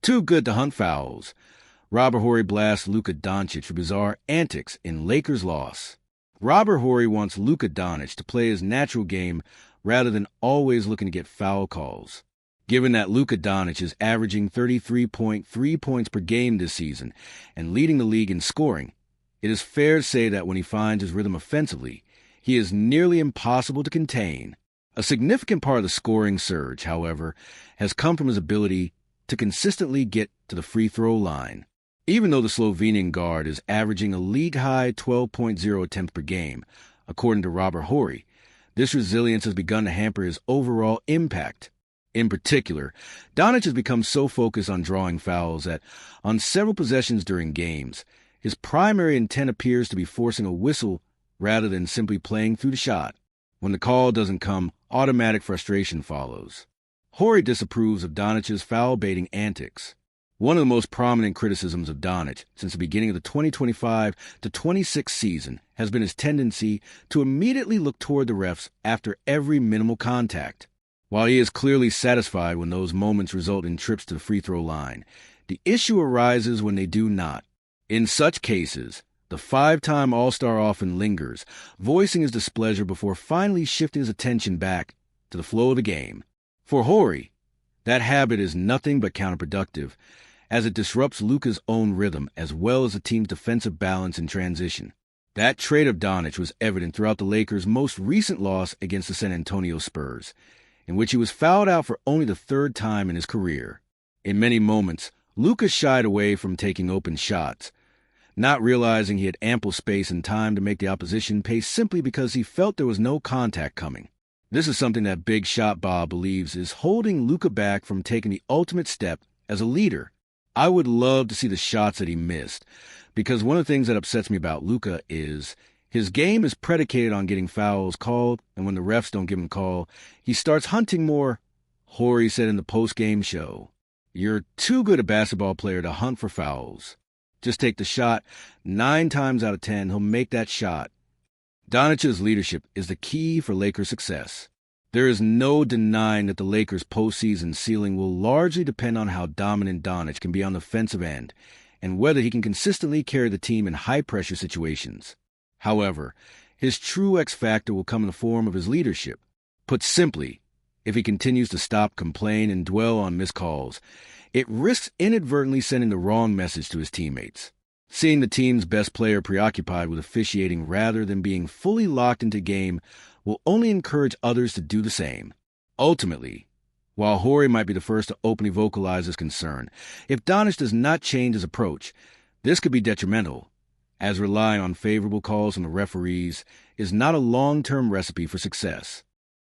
Too good to hunt fouls. Robert Horry blasts Luka Dončić for bizarre antics in Lakers' loss. Robert Horry wants Luka Dončić to play his natural game rather than always looking to get foul calls. Given that Luka Dončić is averaging 33.3 points per game this season and leading the league in scoring, it is fair to say that when he finds his rhythm offensively, he is nearly impossible to contain. A significant part of the scoring surge, however, has come from his ability to consistently get to the free throw line. Even though the Slovenian guard is averaging a league-high 12.0 attempts per game, according to Robert Horry, this resilience has begun to hamper his overall impact. In particular, Dončić has become so focused on drawing fouls that, on several possessions during games, his primary intent appears to be forcing a whistle rather than simply playing through the shot. When the call doesn't come, automatic frustration follows. Horry disapproves of Dončić's foul-baiting antics. One of the most prominent criticisms of Dončić since the beginning of the 2025-26 season has been his tendency to immediately look toward the refs after every minimal contact. While he is clearly satisfied when those moments result in trips to the free throw line, the issue arises when they do not. In such cases, the five-time All-Star often lingers, voicing his displeasure before finally shifting his attention back to the flow of the game. For Horry, that habit is nothing but counterproductive, as it disrupts Luka's own rhythm as well as the team's defensive balance in transition. That trait of Dončić was evident throughout the Lakers' most recent loss against the San Antonio Spurs, in which he was fouled out for only the third time in his career. In many moments, Luka shied away from taking open shots, not realizing he had ample space and time to make the opposition pay simply because he felt there was no contact coming. This is something that Big Shot Bob believes is holding Luka back from taking the ultimate step as a leader. I would love to see the shots that he missed, because one of the things that upsets me about Luka is his game is predicated on getting fouls called, and when the refs don't give him a call, he starts hunting more. Horry said in the post-game show, "You're too good a basketball player to hunt for fouls. Just take the shot. 9 times out of 10, he'll make that shot." Dončić's leadership is the key for Lakers' success. There is no denying that the Lakers' postseason ceiling will largely depend on how dominant Dončić can be on the offensive end and whether he can consistently carry the team in high-pressure situations. However, his true X factor will come in the form of his leadership. Put simply, if he continues to stop, complain, and dwell on missed calls, it risks inadvertently sending the wrong message to his teammates. Seeing the team's best player preoccupied with officiating rather than being fully locked into game will only encourage others to do the same. Ultimately, while Horry might be the first to openly vocalize his concern, if Dončić does not change his approach, this could be detrimental, as relying on favorable calls from the referees is not a long-term recipe for success.